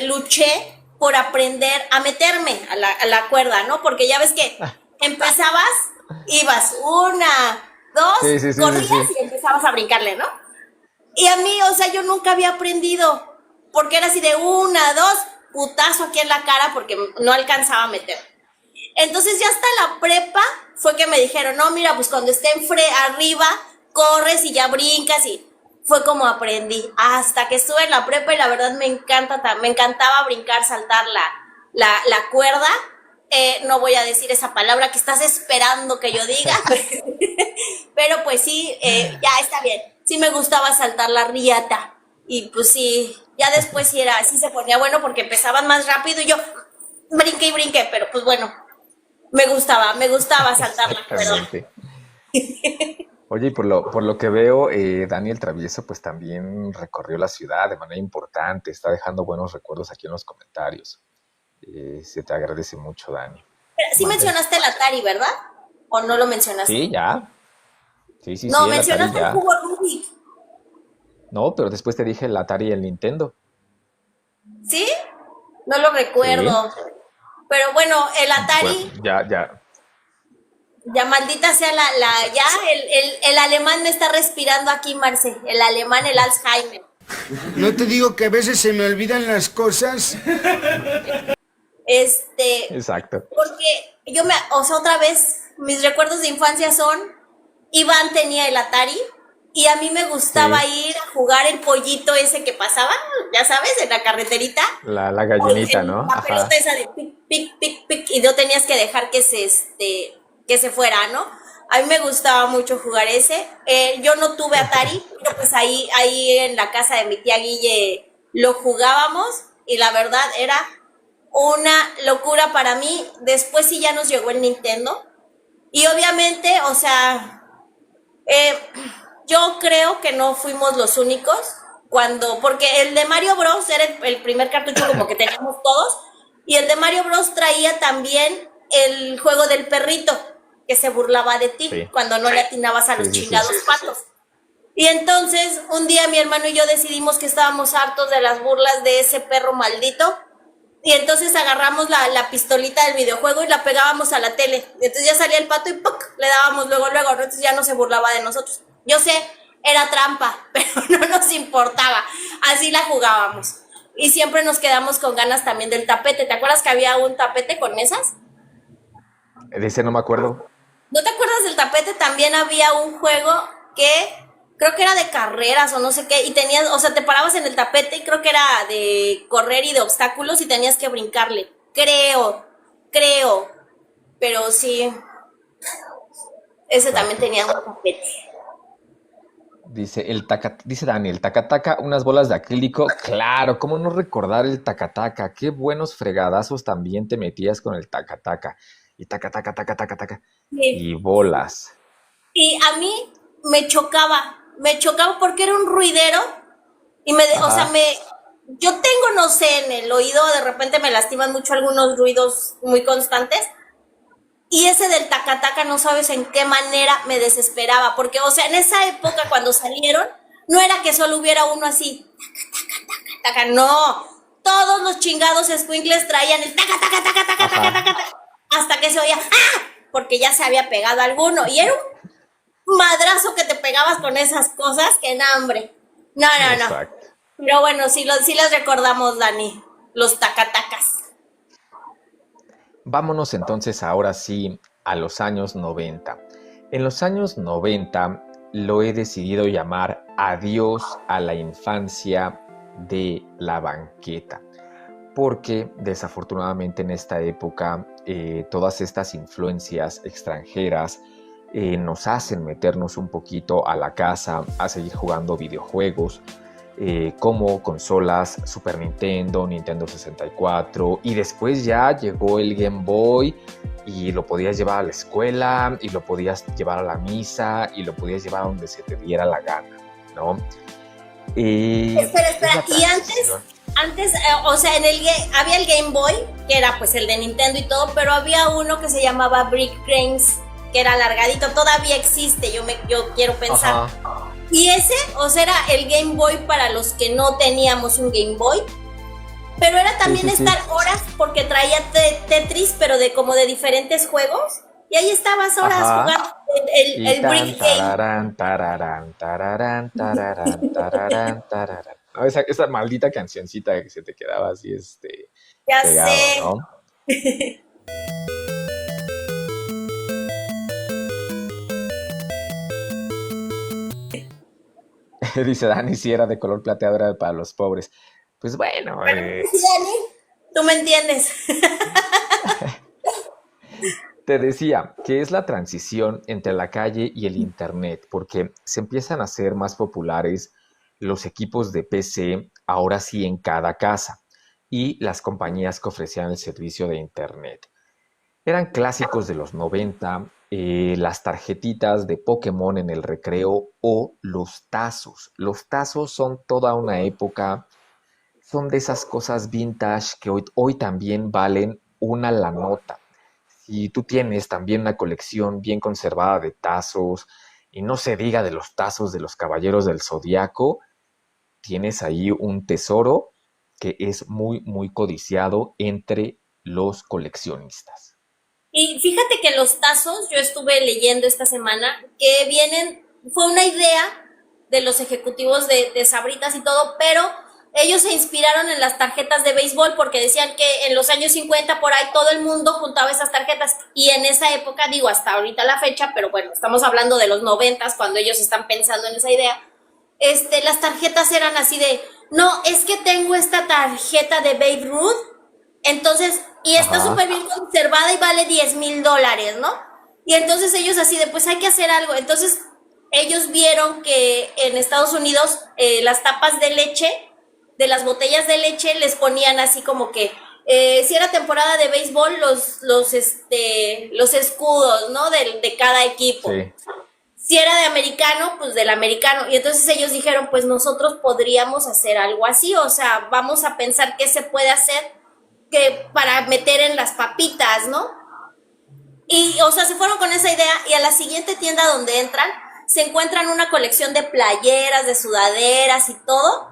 luché por aprender a meterme a la cuerda, ¿no? Porque ya ves que empezabas, ibas una, dos, corrías y empezabas a brincarle, ¿no? Y a mí, o sea, yo nunca había aprendido, porque era así de una, dos, putazo aquí en la cara, porque no alcanzaba a meter. Entonces ya hasta la prepa fue que me dijeron, no, mira, pues cuando esté arriba, corres y ya brincas, y fue como aprendí, hasta que estuve en la prepa, y la verdad me encantaba brincar, saltar la cuerda. No voy a decir esa palabra que estás esperando que yo diga, pero pues sí, ya está bien. Sí me gustaba saltar la riata, y pues sí, ya después sí se ponía bueno porque empezaban más rápido y yo brinqué y brinqué, pero pues bueno, me gustaba saltar la cuerda. Oye, y por lo que veo, Daniel Travieso pues también recorrió la ciudad de manera importante, está dejando buenos recuerdos aquí en los comentarios. Se te agradece mucho, Dani. Sí mencionaste el Atari, ¿verdad? ¿O no lo mencionaste? Sí, ya. Sí, no, el mencionaste Atari, el cubo Rubik. No, pero después te dije el Atari y el Nintendo. ¿Sí? No lo recuerdo. Sí. Pero bueno, el Atari... Pues, ya. Ya maldita sea el alemán me está respirando aquí, Marce. El alemán, el Alzheimer. ¿No te digo que a veces se me olvidan las cosas? Exacto. Porque otra vez, mis recuerdos de infancia son, Iván tenía el Atari y a mí me gustaba ir a jugar el pollito ese que pasaba, ya sabes, en la carreterita. La gallinita, ¿no? La pelota esa de pic, y no tenías que dejar que se fuera, ¿no? A mí me gustaba mucho jugar ese. Yo no tuve Atari, pero pues ahí en la casa de mi tía Guille lo jugábamos, y la verdad era una locura para mí. Después sí ya nos llegó el Nintendo, y obviamente, o sea, yo creo que no fuimos los únicos porque el de Mario Bros era el primer cartucho como que teníamos todos, y el de Mario Bros traía también el juego del perrito que se burlaba de ti cuando no le atinabas a los chingados patos. Y entonces un día mi hermano y yo decidimos que estábamos hartos de las burlas de ese perro maldito, y entonces agarramos la pistolita del videojuego y la pegábamos a la tele, y entonces ya salía el pato y ¡puc! Le dábamos luego, entonces ya no se burlaba de nosotros. Yo sé, era trampa, pero no nos importaba, así la jugábamos. Y siempre nos quedamos con ganas también del tapete. ¿Te acuerdas que había un tapete con mesas? De ese no me acuerdo. ¿No te acuerdas del tapete? También había un juego que creo que era de carreras o no sé qué, y tenías, o sea, te parabas en el tapete y creo que era de correr y de obstáculos y tenías que brincarle. Creo, pero sí, ese también tenía un tapete. Dice Daniel, taca-taca, unas bolas de acrílico. Claro, ¿cómo no recordar el taca-taca? Qué buenos fregadazos también te metías con el taca-taca. Y taca-taca. Sí. Y bolas. Y a mí me chocaba porque era un ruidero, y yo tengo, no sé, en el oído de repente me lastiman mucho algunos ruidos muy constantes, y ese del taca-taca no sabes en qué manera me desesperaba, porque, o sea, en esa época cuando salieron, no era que solo hubiera uno así, taca, no, todos los chingados escuincles traían el taca, hasta que se oía, ¡ah!, porque ya se había pegado alguno, y era un madrazo que te pegabas con esas cosas, que no, hombre, no. Exacto. Pero bueno, sí los recordamos, Dani, los tacatacas. Vámonos entonces ahora sí a los años 90. En los años 90 lo he decidido llamar Adiós a la infancia de la banqueta, porque desafortunadamente en esta época todas estas influencias extranjeras nos hacen meternos un poquito a la casa, a seguir jugando videojuegos, como consolas Super Nintendo, Nintendo 64, y después ya llegó el Game Boy y lo podías llevar a la escuela y lo podías llevar a la misa y lo podías llevar a donde se te diera la gana, ¿no? Espera, y antes, o sea, había el Game Boy, que era pues el de Nintendo y todo, pero había uno que se llamaba Brick Games, que era alargadito, todavía existe, yo quiero pensar. Ajá. Y ese, o sea, era el Game Boy para los que no teníamos un Game Boy, pero era también estar horas porque traía Tetris, pero como de diferentes juegos, y ahí estabas horas jugando el Brick Game. No, esa maldita cancioncita que se te quedaba así, ya pegado, sé. ¿no? Dice Dani, si era de color plateado, era para los pobres. Pues bueno. Sí, Dani, tú me entiendes. Te decía que es la transición entre la calle y el internet, porque se empiezan a hacer más populares los equipos de PC, ahora sí en cada casa, y las compañías que ofrecían el servicio de internet. Eran clásicos de los 90, las tarjetitas de Pokémon en el recreo o los tazos. Los tazos son toda una época, son de esas cosas vintage que hoy también valen una la nota. Si tú tienes también una colección bien conservada de tazos, y no se diga de los tazos de los Caballeros del Zodiaco, tienes ahí un tesoro que es muy, muy codiciado entre los coleccionistas. Y fíjate que los tazos, yo estuve leyendo esta semana, que fue una idea de los ejecutivos de Sabritas y todo, pero ellos se inspiraron en las tarjetas de béisbol porque decían que en los años 50 por ahí todo el mundo juntaba esas tarjetas y en esa época, digo hasta ahorita la fecha, pero bueno, estamos hablando de los 90 cuando ellos están pensando en esa idea, las tarjetas eran así de, no, es que tengo esta tarjeta de Babe Ruth, entonces, y está súper bien conservada y vale $10,000, ¿no? Y entonces ellos así de, pues hay que hacer algo. Entonces, ellos vieron que en Estados Unidos las tapas de leche, de las botellas de leche, les ponían así como que, si era temporada de béisbol, los escudos, ¿no? De cada equipo. Sí. Si era de americano, pues del americano. Y entonces ellos dijeron, pues nosotros podríamos hacer algo así. O sea, vamos a pensar qué se puede hacer para meter en las papitas, ¿no? Y, o sea, se fueron con esa idea y a la siguiente tienda donde entran, se encuentran una colección de playeras, de sudaderas y todo,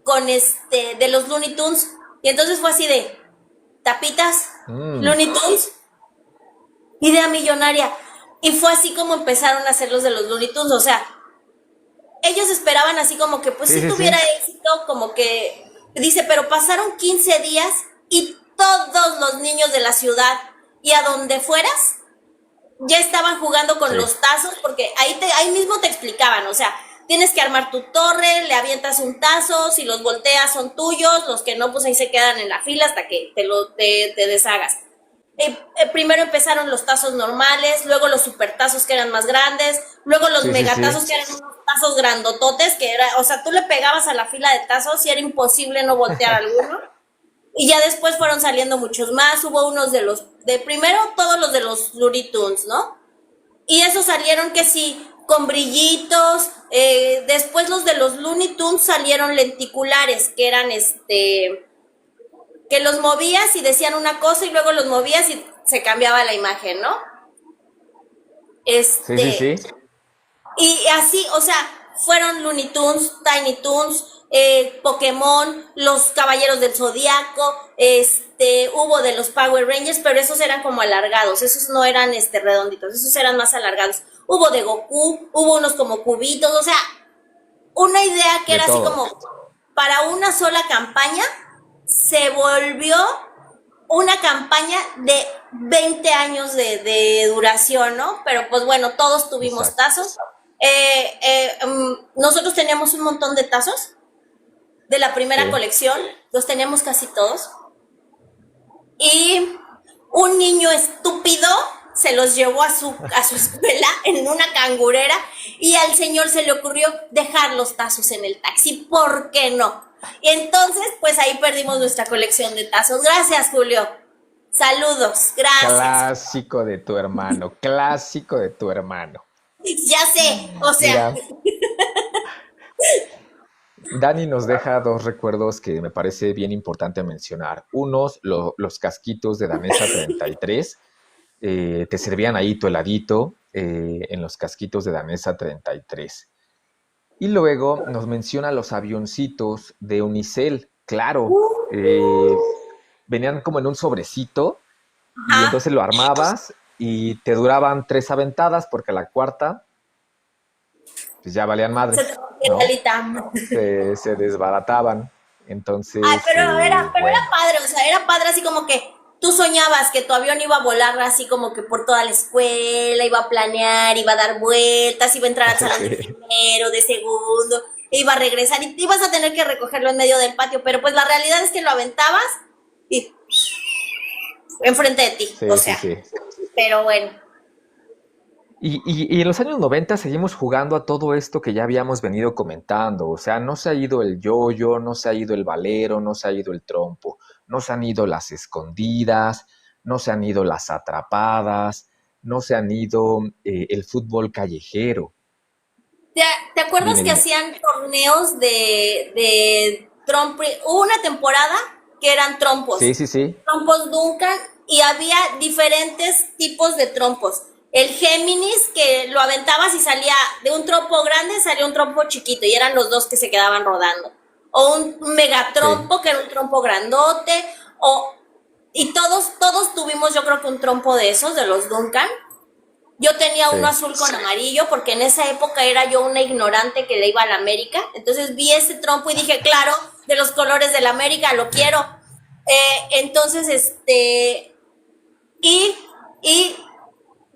con de los Looney Tunes. Y entonces fue así de, tapitas, Looney Tunes, idea millonaria. Y fue así como empezaron a hacer los de los Looney Tunes, o sea, ellos esperaban así como que, pues si tuviera éxito, como que, dice, pero pasaron 15 días y todos los niños de la ciudad y a donde fueras ya estaban jugando con los tazos, porque ahí mismo te explicaban, o sea, tienes que armar tu torre, le avientas un tazo, si los volteas son tuyos, los que no, pues ahí se quedan en la fila hasta que te deshagas. Primero empezaron los tazos normales, luego los supertazos que eran más grandes, luego los megatazos que eran unos tazos grandototes, que era, o sea, tú le pegabas a la fila de tazos y era imposible no voltear alguno. Y ya después fueron saliendo muchos más, hubo unos primero todos los de los Looney Tunes, ¿no? Y esos salieron que sí, con brillitos, después los de los Looney Tunes salieron lenticulares, que eran que los movías y decían una cosa y luego los movías y se cambiaba la imagen, ¿no? Sí. Y así, o sea, fueron Looney Tunes, Tiny Toons, Pokémon, los Caballeros del Zodiaco, hubo de los Power Rangers, pero esos eran como alargados, esos no eran redonditos, esos eran más alargados. Hubo de Goku, hubo unos como cubitos, o sea, una idea que era así como para una sola campaña, se volvió una campaña de 20 años de duración, ¿no? Pero pues bueno, todos tuvimos tazos. Nosotros teníamos un montón de tazos de la primera colección, los teníamos casi todos. Y un niño estúpido se los llevó a su escuela en una cangurera y al señor se le ocurrió dejar los tazos en el taxi. ¿Por qué no? Y entonces, pues ahí perdimos nuestra colección de tazos. Gracias, Julio. Saludos, gracias. Clásico de tu hermano, clásico de tu hermano. Ya sé, o sea, Mira, Dani nos deja dos recuerdos que me parece bien importante mencionar. Unos, los casquitos de Danesa 33. Te servían ahí tu heladito en los casquitos de Danesa 33. Y luego nos menciona los avioncitos de Unicel. Claro, venían como en un sobrecito y ajá, entonces lo armabas y te duraban 3 aventadas porque la cuarta pues ya valían se madre, te rompió la ¿no? alita. Se desbarataban. Ay, Entonces, pero era bueno, padre, o sea, era padre así como que tú soñabas que tu avión iba a volar así como que por toda la escuela, iba a planear, iba a dar vueltas, iba a entrar al salón de sí, primero, de segundo, e iba a regresar y ibas a tener que recogerlo en medio del patio, pero pues la realidad es que lo aventabas y enfrente de ti, o sí, sí, sea, sí. pero bueno. Y en los años 90 seguimos jugando a todo esto que ya habíamos venido comentando. O sea, no se ha ido el yoyo, no se ha ido el valero, no se ha ido el trompo, no se han ido las escondidas, no se han ido las atrapadas, no se han ido el fútbol callejero. ¿Te, te acuerdas Dime, que dime. hacían torneos de trompo? Hubo una temporada que eran Sí, trompos, sí, sí, trompos Duncan, y había diferentes tipos de trompos. El Géminis, que lo aventabas y salía de un trompo grande, salía un trompo chiquito, y eran los dos que se quedaban rodando. O un sí, megatrompo, que era un trompo grandote, o, y todos tuvimos, yo creo que un trompo de esos, de los Duncan. Yo tenía uno sí. azul con amarillo porque en esa época era yo una ignorante que le iba a la América. Entonces vi ese trompo y dije, claro, de los colores de la América, lo quiero. Entonces, y, y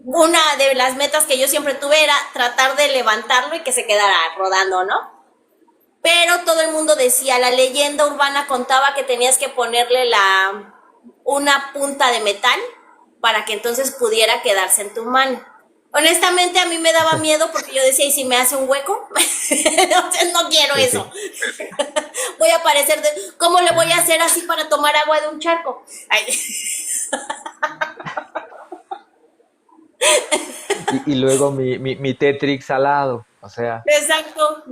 una de las metas que yo siempre tuve era tratar de levantarlo y que se quedara rodando, ¿no? Pero todo el mundo decía, la leyenda urbana contaba que tenías que ponerle una punta de metal para que entonces pudiera quedarse en tu mano. Honestamente a mí me daba miedo porque yo decía, ¿y si me hace un hueco? Entonces no quiero Sí, eso. sí. Voy a parecer de, ¿cómo le voy a hacer así para tomar agua de un charco? Ay, Y luego mi Tetrix al lado. O sea, exacto.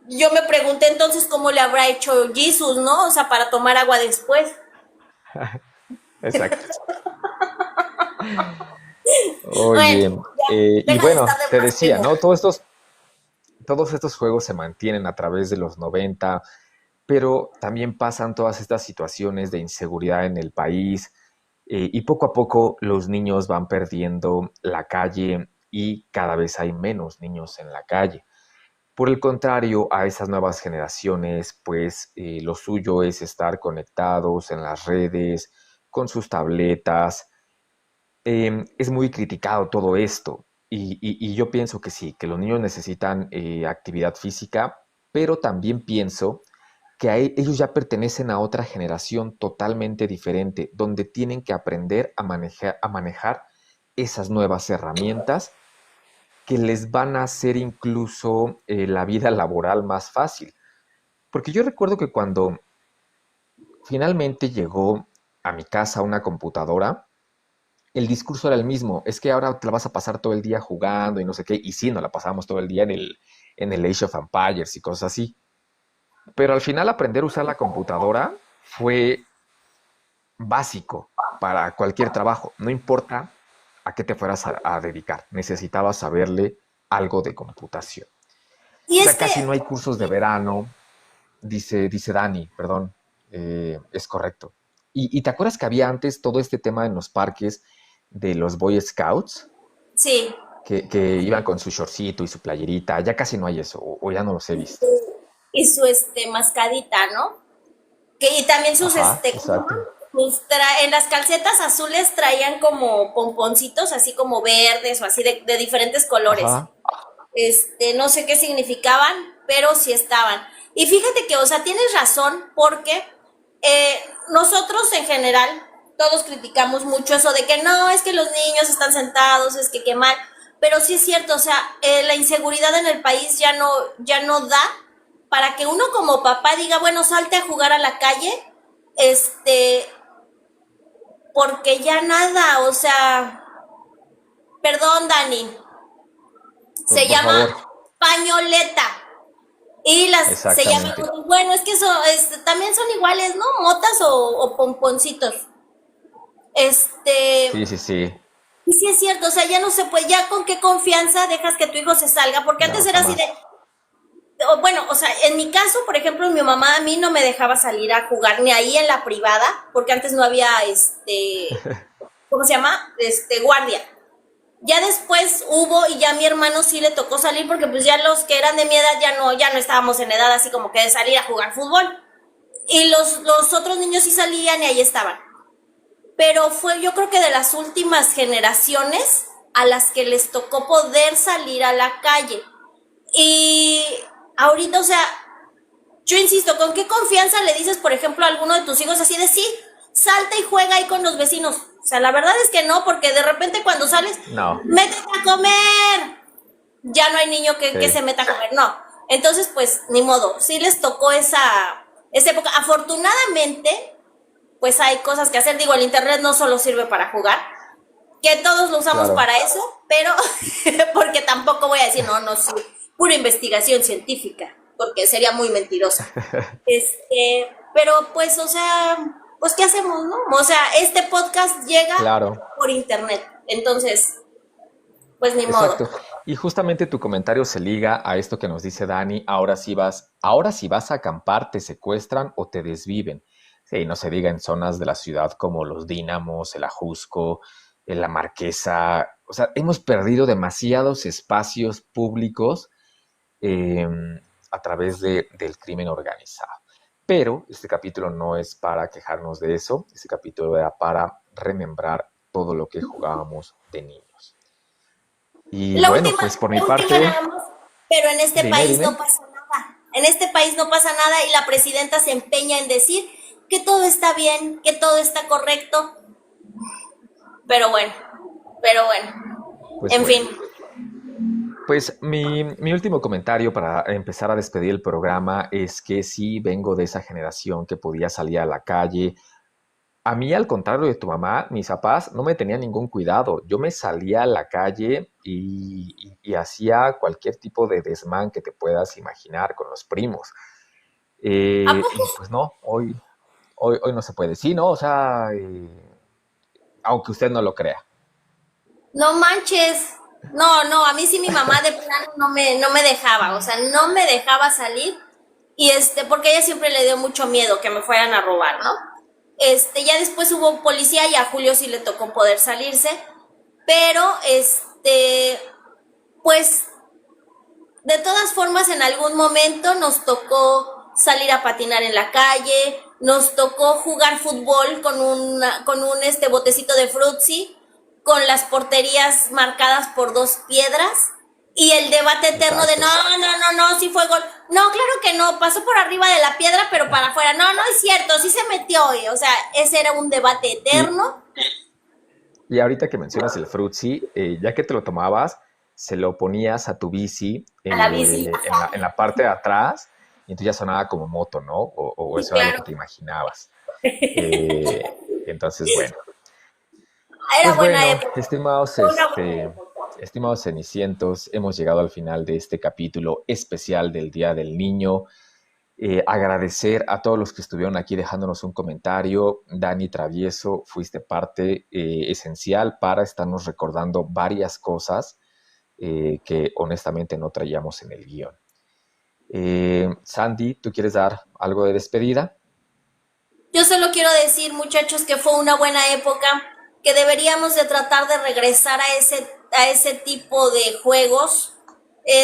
Yo me pregunté entonces cómo le habrá hecho Jesus, ¿no? O sea, para tomar agua después. exacto. Bueno, Oye, ya, y deja de bueno, estar de te decía, blasfemo. ¿no? Todos estos juegos se mantienen a través de los 90, pero también pasan todas estas situaciones de inseguridad en el país y poco a poco los niños van perdiendo la calle y cada vez hay menos niños en la calle. Por el contrario, a esas nuevas generaciones, pues lo suyo es estar conectados en las redes, con sus tabletas. Es muy criticado todo esto y yo pienso que sí, que los niños necesitan actividad física, pero también pienso que ellos ya pertenecen a otra generación totalmente diferente, donde tienen que aprender a manejar esas nuevas herramientas que les van a hacer incluso la vida laboral más fácil. Porque yo recuerdo que cuando finalmente llegó a mi casa una computadora, el discurso era el mismo, es que ahora te la vas a pasar todo el día jugando y no sé qué, y sí, nos la pasamos todo el día en el Age of Empires y cosas así. Pero al final aprender a usar la computadora fue básico para cualquier trabajo, no importa a qué te fueras a dedicar, necesitabas saberle algo de computación. Y Ya es que, casi no hay cursos de verano, dice Dani, perdón, es correcto. Y te acuerdas que había antes todo este tema en los parques de los Boy Scouts, sí, que iban con su shortcito y su playerita, ya casi no hay eso, o ya no los he visto. y su mascadita, ¿no? Y también sus Ajá, ¿cómo se llaman? exacto. En las calcetas azules traían como pomponcitos, así como verdes o así de diferentes colores. Ajá, No sé qué significaban, pero sí estaban. Y fíjate que, o sea, tienes razón, porque nosotros en general, todos criticamos mucho eso de que no, es que los niños están sentados, es que qué mal, pero sí es cierto, o sea, la inseguridad en el país ya no da para que uno como papá diga, bueno, salte a jugar a la calle, porque ya nada, o sea, perdón, Dani, se Por llama favor. pañoleta. Y se llaman, Exactamente. bueno, es que también son iguales, ¿no? Motas o pomponcitos. Sí, sí, sí. Y sí es cierto, o sea, ya no se puede, ya con qué confianza dejas que tu hijo se salga, porque No, antes era así de, jamás. bueno, o sea, en mi caso, por ejemplo, mi mamá a mí no me dejaba salir a jugar ni ahí en la privada, porque antes no había, ¿cómo se llama? Guardia. Ya después hubo y ya a mi hermano sí le tocó salir porque pues ya los que eran de mi edad ya no estábamos en edad así como que de salir a jugar fútbol. Y los otros niños sí salían y ahí estaban. Pero fue yo creo que de las últimas generaciones a las que les tocó poder salir a la calle. Y ahorita, o sea, yo insisto, ¿con qué confianza le dices, por ejemplo, a alguno de tus hijos así de sí, salta y juega ahí con los vecinos? O sea, la verdad es que no, porque de repente cuando sales, No. métete a comer. Ya no hay niño que Sí. se meta a comer, no. Entonces, pues, ni modo, sí les tocó esa época. Afortunadamente, pues hay cosas que hacer. Digo, el internet no solo sirve para jugar, que todos lo usamos Claro. para eso, pero porque tampoco voy a decir, no, sí, pura investigación científica, porque sería muy mentirosa. Pero pues, o sea, pues, ¿qué hacemos, no? O sea, este podcast llega Claro. por internet, entonces, pues ni modo. Exacto. Y justamente tu comentario se liga a esto que nos dice Dani, ahora si vas a acampar, te secuestran o te desviven. Sí, no se diga en zonas de la ciudad como Los Dínamos, el Ajusco, la Marquesa. O sea, hemos perdido demasiados espacios públicos eh, a través del crimen organizado. Pero este capítulo no es para quejarnos de eso, este capítulo era para remembrar todo lo que jugábamos de niños. Y La bueno, última, pues por mi la última parte, nada más, pero en este dime, país no dime. pasa nada. En este país no pasa nada y la presidenta se empeña en decir que todo está bien, que todo está correcto. Pero bueno, Pues en bueno. fin. Pues mi último comentario para empezar a despedir el programa es que sí vengo de esa generación que podía salir a la calle. A mí, al contrario de tu mamá, mis papás no me tenían ningún cuidado. Yo me salía a la calle y hacía cualquier tipo de desmán que te puedas imaginar con los primos. ¿A poco? Y pues no, hoy no se puede. Sí, ¿no? O sea, aunque usted no lo crea. No manches. No, a mí sí mi mamá de plano no me dejaba, o sea, no me dejaba salir y porque ella siempre le dio mucho miedo que me fueran a robar, ¿no? Ya después hubo policía y a Julio sí le tocó poder salirse, pero pues de todas formas en algún momento nos tocó salir a patinar en la calle, nos tocó jugar fútbol con un botecito de frutzi, con las porterías marcadas por 2 piedras y el debate eterno de Exacto. no, sí fue gol. No, claro que no, pasó por arriba de la piedra, pero para afuera. No, no es cierto, sí se metió. O sea, ese era un debate Y, eterno. y ahorita que mencionas el frutzi, ya que te lo tomabas, se lo ponías a tu bici A la bici. en la parte de atrás y entonces ya sonaba como moto, ¿no? O Sí, eso era lo claro. que te imaginabas. Eh, entonces, bueno. Era Pues buena bueno, época. estimados, Fue una buena época. estimados cenicientos, hemos llegado al final de este capítulo especial del Día del Niño. Agradecer a todos los que estuvieron aquí dejándonos un comentario. Dani Travieso, fuiste parte esencial para estarnos recordando varias cosas que honestamente no traíamos en el guión. Sandy, ¿tú quieres dar algo de despedida? Yo solo quiero decir, muchachos, que fue una buena época, que deberíamos de tratar de regresar a ese tipo de juegos,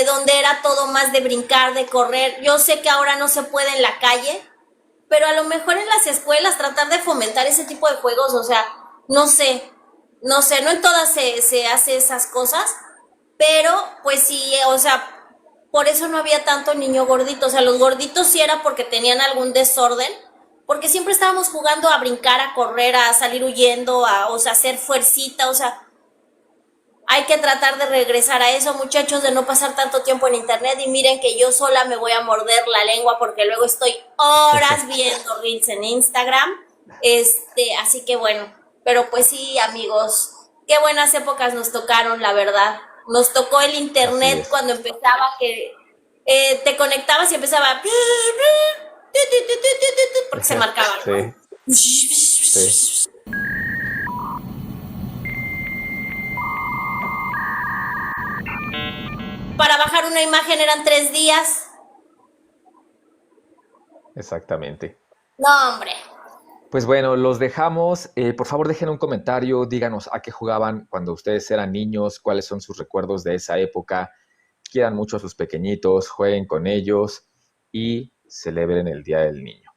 donde era todo más de brincar, de correr. Yo sé que ahora no se puede en la calle, pero a lo mejor en las escuelas tratar de fomentar ese tipo de juegos, o sea, no sé, no en todas se hace esas cosas, pero pues sí, o sea, por eso no había tanto niño gordito, o sea, los gorditos sí era porque tenían algún desorden, porque siempre estábamos jugando a brincar, a correr, a salir huyendo, o sea, hacer fuercita, o sea, hay que tratar de regresar a eso, muchachos, de no pasar tanto tiempo en internet. Y miren que yo sola me voy a morder la lengua porque luego estoy horas viendo reels en Instagram. Así que bueno, pero pues sí, amigos, qué buenas épocas nos tocaron, la verdad. Nos tocó el internet cuando empezaba, que te conectabas y empezaba porque se marcaba, ¿no? Sí. Para bajar una imagen eran 3 días. Exactamente. No, hombre. Pues bueno, los dejamos. Por favor, dejen un comentario, díganos a qué jugaban cuando ustedes eran niños, cuáles son sus recuerdos de esa época. Quieran mucho a sus pequeñitos, jueguen con ellos y celebren el Día del Niño.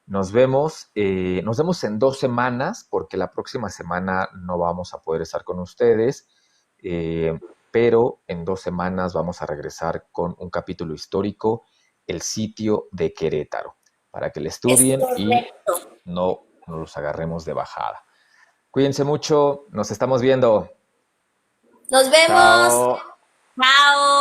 Nos vemos en 2 semanas, porque la próxima semana no vamos a poder estar con ustedes, pero en 2 semanas vamos a regresar con un capítulo histórico, el sitio de Querétaro, para que le estudien y no nos los agarremos de bajada. Cuídense mucho, nos estamos viendo. Nos vemos. Chao. Chao.